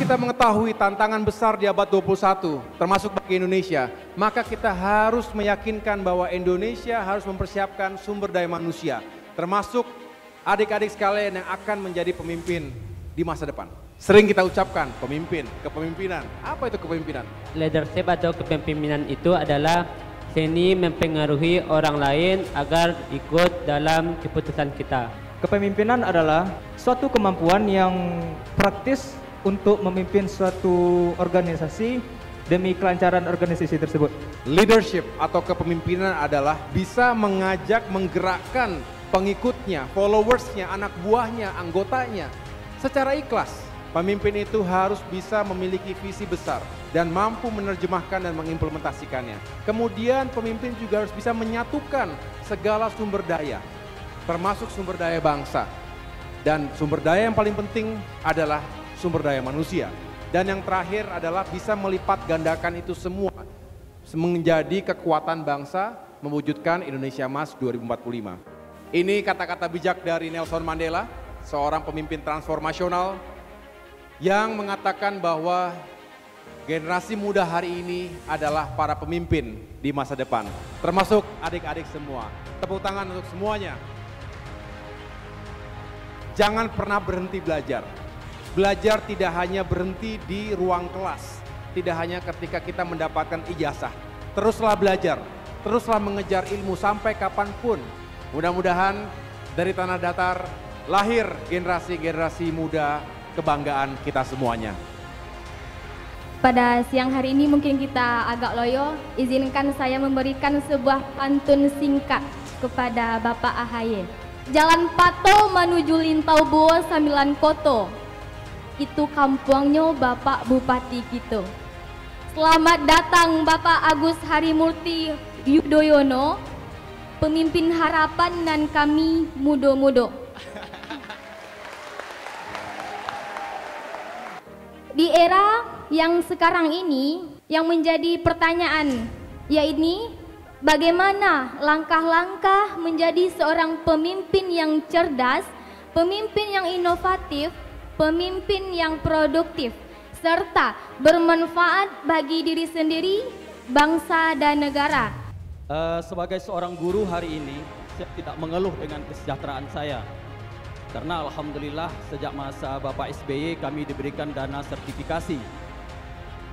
kita mengetahui tantangan besar di abad 21, termasuk bagi Indonesia, maka kita harus meyakinkan bahwa Indonesia harus mempersiapkan sumber daya manusia, termasuk adik-adik sekalian yang akan menjadi pemimpin di masa depan. Sering kita ucapkan pemimpin, kepemimpinan. Apa itu kepemimpinan? Leadership atau kepemimpinan itu adalah seni mempengaruhi orang lain agar ikut dalam keputusan kita. Kepemimpinan adalah suatu kemampuan yang praktis untuk memimpin suatu organisasi demi kelancaran organisasi tersebut. Leadership atau kepemimpinan adalah bisa mengajak, menggerakkan pengikutnya, followersnya, anak buahnya, anggotanya secara ikhlas. Pemimpin itu harus bisa memiliki visi besar dan mampu menerjemahkan dan mengimplementasikannya. Kemudian pemimpin juga harus bisa menyatukan segala sumber daya, termasuk sumber daya bangsa. Dan sumber daya yang paling penting adalah sumber daya manusia. Dan yang terakhir adalah bisa melipat gandakan itu semua menjadi kekuatan bangsa mewujudkan Indonesia Emas 2045. Ini kata-kata bijak dari Nelson Mandela, seorang pemimpin transformasional yang mengatakan bahwa generasi muda hari ini adalah para pemimpin di masa depan, termasuk adik-adik semua. Tepuk tangan untuk semuanya. Jangan pernah berhenti belajar. Belajar tidak hanya berhenti di ruang kelas, tidak hanya ketika kita mendapatkan ijazah. Teruslah belajar, teruslah mengejar ilmu sampai kapanpun. Mudah-mudahan dari tanah datar lahir generasi-generasi muda kebanggaan kita semuanya. Pada siang hari ini mungkin kita agak loyo, izinkan saya memberikan sebuah pantun singkat kepada Bapak AHY. Jalan Pato menuju Lintau Buo Sambilan Koto, itu kampungnya Bapak Bupati gitu. Selamat datang Bapak Agus Harimurti Yudhoyono, pemimpin harapan dan kami mudo-mudo. Di era yang sekarang ini, yang menjadi pertanyaan, yaitu bagaimana langkah-langkah menjadi seorang pemimpin yang cerdas, pemimpin yang inovatif, pemimpin yang produktif, serta bermanfaat bagi diri sendiri, bangsa dan negara. Sebagai seorang guru hari ini, saya tidak mengeluh dengan kesejahteraan saya. Karena alhamdulillah sejak masa Bapak SBY kami diberikan dana sertifikasi.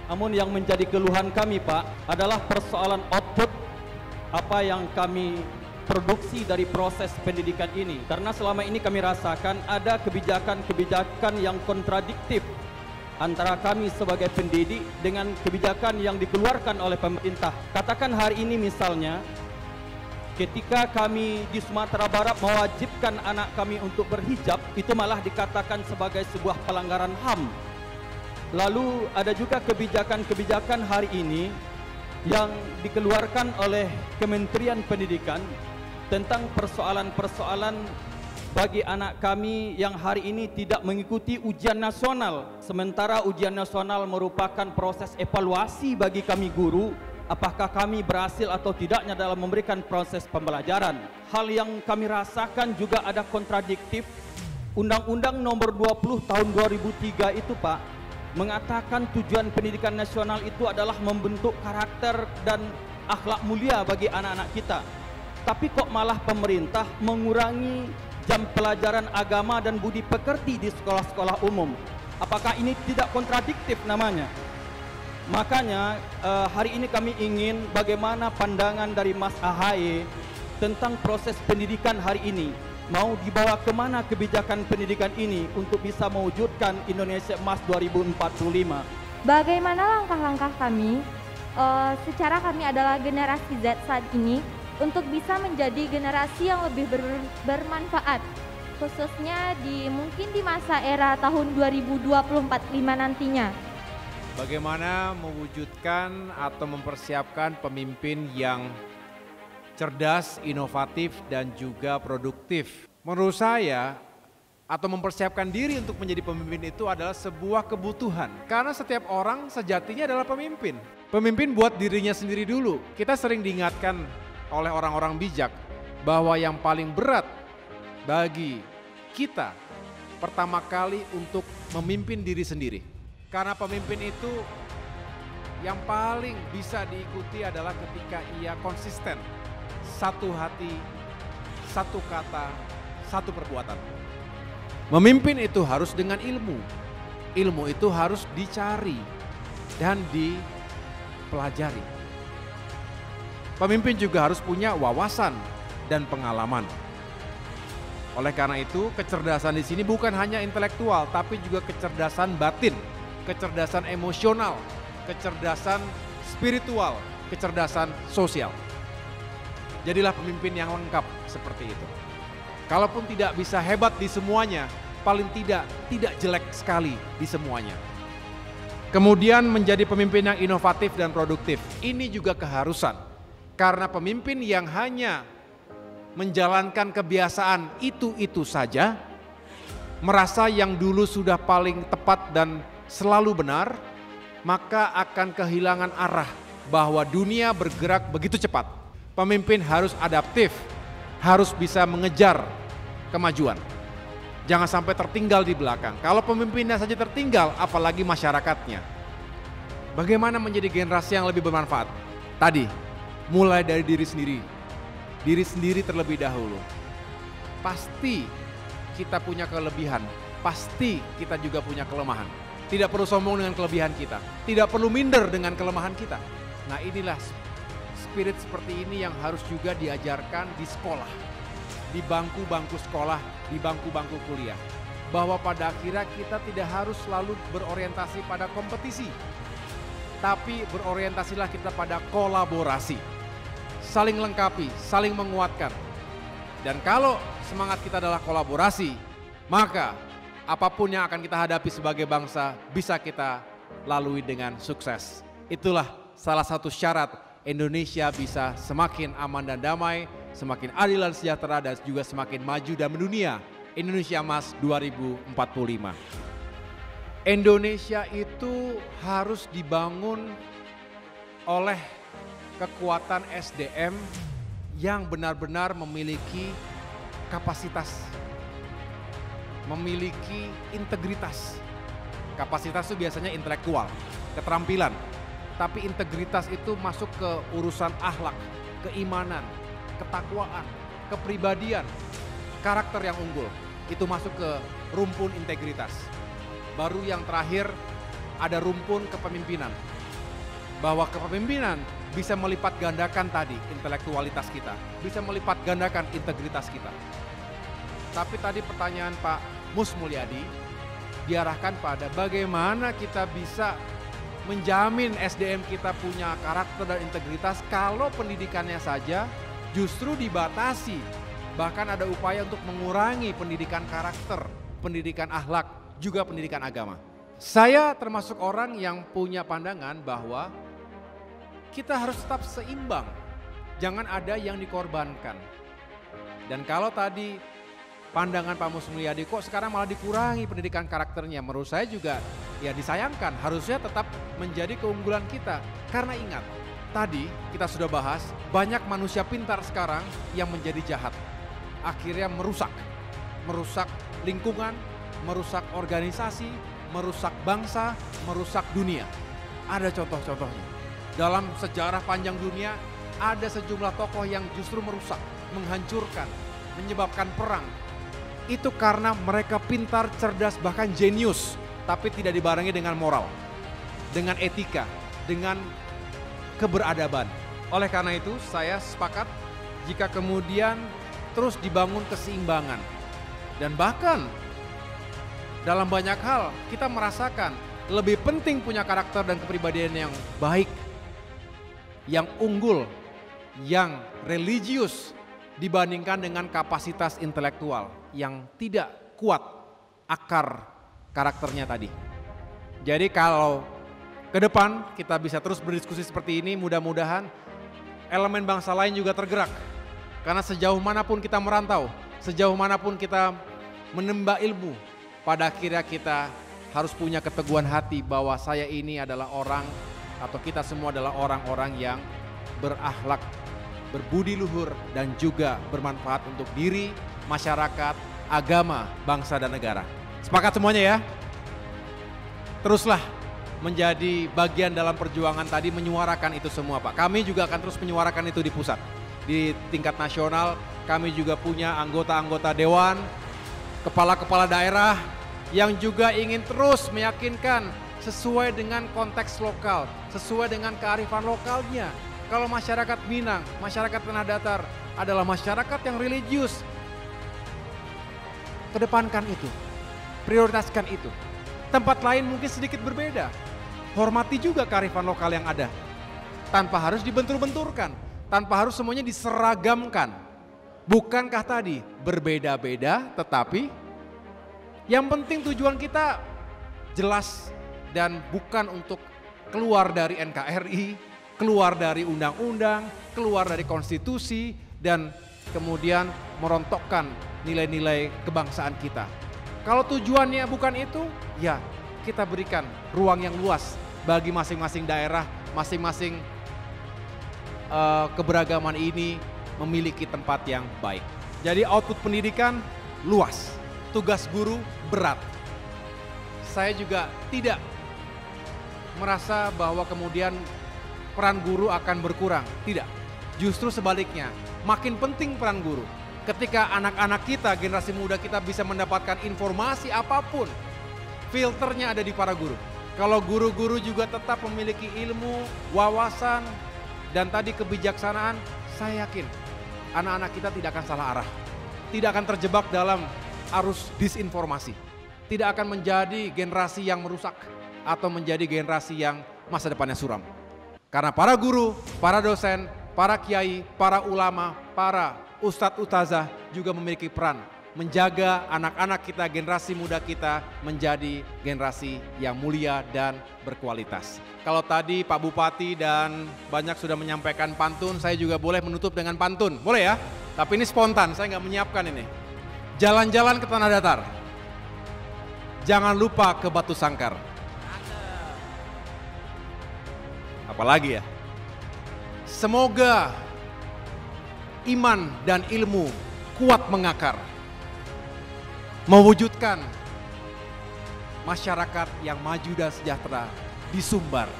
Namun yang menjadi keluhan kami Pak adalah persoalan output apa yang kami produksi dari proses pendidikan ini. Karena selama ini kami rasakan ada kebijakan-kebijakan yang kontradiktif antara kami sebagai pendidik dengan kebijakan yang dikeluarkan oleh pemerintah. Katakan hari ini misalnya, ketika kami di Sumatera Barat mewajibkan anak kami untuk berhijab, itu malah dikatakan sebagai sebuah pelanggaran HAM. Lalu ada juga kebijakan-kebijakan hari ini yang dikeluarkan oleh Kementerian Pendidikan tentang persoalan-persoalan bagi anak kami yang hari ini tidak mengikuti ujian nasional. Sementara ujian nasional merupakan proses evaluasi bagi kami guru, apakah kami berhasil atau tidaknya dalam memberikan proses pembelajaran. Hal yang kami rasakan juga ada kontradiktif. Undang-Undang nomor 20 tahun 2003 itu Pak, mengatakan tujuan pendidikan nasional itu adalah membentuk karakter dan akhlak mulia bagi anak-anak kita. Tapi kok malah pemerintah mengurangi jam pelajaran agama dan budi pekerti di sekolah-sekolah umum. Apakah ini tidak kontradiktif namanya? Makanya hari ini kami ingin bagaimana pandangan dari Mas AHY tentang proses pendidikan hari ini. Mau dibawa kemana kebijakan pendidikan ini untuk bisa mewujudkan Indonesia Emas 2045? Bagaimana langkah-langkah kami, secara kami adalah generasi Z saat ini, untuk bisa menjadi generasi yang lebih bermanfaat, khususnya mungkin di masa era tahun 2024-5 nantinya. Bagaimana mewujudkan atau mempersiapkan pemimpin yang cerdas, inovatif, dan juga produktif. Menurut saya, atau mempersiapkan diri untuk menjadi pemimpin itu adalah sebuah kebutuhan. Karena setiap orang sejatinya adalah pemimpin. Pemimpin buat dirinya sendiri dulu. Kita sering diingatkan oleh orang-orang bijak bahwa yang paling berat bagi kita pertama kali untuk memimpin diri sendiri. Karena pemimpin itu yang paling bisa diikuti adalah ketika ia konsisten, satu hati, satu kata, satu perbuatan. Memimpin itu harus dengan ilmu. Ilmu itu harus dicari dan dipelajari. Pemimpin juga harus punya wawasan dan pengalaman. Oleh karena itu, kecerdasan di sini bukan hanya intelektual, tapi juga kecerdasan batin, kecerdasan emosional, kecerdasan spiritual, kecerdasan sosial. Jadilah pemimpin yang lengkap seperti itu. Kalaupun tidak bisa hebat di semuanya, paling tidak jelek sekali di semuanya. Kemudian menjadi pemimpin yang inovatif dan produktif. Ini juga keharusan. Karena pemimpin yang hanya menjalankan kebiasaan itu saja, merasa yang dulu sudah paling tepat dan selalu benar, maka akan kehilangan arah bahwa dunia bergerak begitu cepat. Pemimpin harus adaptif, harus bisa mengejar kemajuan. Jangan sampai tertinggal di belakang. Kalau pemimpinnya saja tertinggal, apalagi masyarakatnya. Bagaimana menjadi generasi yang lebih bermanfaat? Tadi, mulai dari diri sendiri. Diri sendiri terlebih dahulu. Pasti kita punya kelebihan, pasti kita juga punya kelemahan. Tidak perlu sombong dengan kelebihan kita, tidak perlu minder dengan kelemahan kita. Nah, inilah spirit seperti ini yang harus juga diajarkan di sekolah, di bangku-bangku sekolah, di bangku-bangku kuliah. Bahwa pada akhirnya kita tidak harus selalu berorientasi pada kompetisi, tapi berorientasilah kita pada kolaborasi. Saling lengkapi, saling menguatkan. Dan kalau semangat kita adalah kolaborasi, maka apapun yang akan kita hadapi sebagai bangsa bisa kita lalui dengan sukses. Itulah salah satu syarat Indonesia bisa semakin aman dan damai, semakin adil dan sejahtera, dan juga semakin maju dan mendunia. Indonesia Emas 2045. Indonesia itu harus dibangun oleh kekuatan SDM yang benar-benar memiliki kapasitas, memiliki integritas. Kapasitas itu biasanya intelektual, keterampilan. Tapi integritas itu masuk ke urusan akhlak, keimanan, ketakwaan, kepribadian, karakter yang unggul. Itu masuk ke rumpun integritas. Baru yang terakhir ada rumpun kepemimpinan. Bahwa kepemimpinan bisa melipat gandakan tadi intelektualitas kita, bisa melipat gandakan integritas kita. Tapi tadi pertanyaan Pak Mus Mulyadi diarahkan pada bagaimana kita bisa menjamin SDM kita punya karakter dan integritas kalau pendidikannya saja justru dibatasi. Bahkan ada upaya untuk mengurangi pendidikan karakter, pendidikan akhlak, juga pendidikan agama. Saya termasuk orang yang punya pandangan bahwa kita harus tetap seimbang, jangan ada yang dikorbankan. Dan kalau tadi pandangan Pak Mus Mulyadi kok sekarang malah dikurangi pendidikan karakternya, menurut saya juga ya disayangkan, harusnya tetap menjadi keunggulan kita. Karena ingat, tadi kita sudah bahas banyak manusia pintar sekarang yang menjadi jahat. Akhirnya merusak lingkungan, merusak organisasi, merusak bangsa, merusak dunia. Ada contoh-contohnya. Dalam sejarah panjang dunia ada sejumlah tokoh yang justru merusak, menghancurkan, menyebabkan perang. Itu karena mereka pintar, cerdas, bahkan jenius, tapi tidak dibarengi dengan moral, dengan etika, dengan keberadaban. Oleh karena itu saya sepakat jika kemudian terus dibangun keseimbangan. Dan bahkan dalam banyak hal kita merasakan lebih penting punya karakter dan kepribadian yang baik, yang unggul, yang religius dibandingkan dengan kapasitas intelektual yang tidak kuat akar karakternya tadi. Jadi kalau ke depan kita bisa terus berdiskusi seperti ini, mudah-mudahan elemen bangsa lain juga tergerak. Karena sejauh manapun kita merantau, sejauh manapun kita menimba ilmu, pada akhirnya kita harus punya keteguhan hati bahwa saya ini adalah orang, atau kita semua adalah orang-orang yang berakhlak, berbudi luhur, dan juga bermanfaat untuk diri, masyarakat, agama, bangsa, dan negara. Sepakat semuanya ya? Teruslah menjadi bagian dalam perjuangan tadi menyuarakan itu semua Pak. Kami juga akan terus menyuarakan itu di pusat. Di tingkat nasional kami juga punya anggota-anggota dewan, kepala-kepala daerah yang juga ingin terus meyakinkan sesuai dengan konteks lokal, sesuai dengan kearifan lokalnya. Kalau masyarakat Minang, masyarakat Tanah Datar adalah masyarakat yang religius, kedepankan itu, prioritaskan itu. Tempat lain mungkin sedikit berbeda, hormati juga kearifan lokal yang ada, tanpa harus dibentur-benturkan, tanpa harus semuanya diseragamkan. Bukankah tadi berbeda-beda tetapi yang penting tujuan kita jelas dan bukan untuk keluar dari NKRI, keluar dari undang-undang, keluar dari konstitusi dan kemudian merontokkan nilai-nilai kebangsaan kita. Kalau tujuannya bukan itu, ya kita berikan ruang yang luas bagi masing-masing daerah, masing-masing keberagaman ini memiliki tempat yang baik. Jadi output pendidikan luas, tugas guru berat. Saya juga tidak merasa bahwa kemudian peran guru akan berkurang, tidak. Justru sebaliknya, makin penting peran guru. Ketika anak-anak kita, generasi muda kita bisa mendapatkan informasi apapun, filternya ada di para guru. Kalau guru-guru juga tetap memiliki ilmu, wawasan, dan tadi kebijaksanaan, saya yakin anak-anak kita tidak akan salah arah. Tidak akan terjebak dalam arus disinformasi. Tidak akan menjadi generasi yang merusak atau menjadi generasi yang masa depannya suram. Karena para guru, para dosen, para kiai, para ulama, para ustadz ustazah juga memiliki peran menjaga anak-anak kita, generasi muda kita menjadi generasi yang mulia dan berkualitas. Kalau tadi Pak Bupati dan banyak sudah menyampaikan pantun, saya juga boleh menutup dengan pantun, boleh ya? Tapi ini spontan, saya nggak menyiapkan ini. Jalan-jalan ke Tanah Datar, jangan lupa ke Batu Sangkar. Apalagi ya? Semoga iman dan ilmu kuat mengakar, mewujudkan masyarakat yang maju dan sejahtera di Sumbar.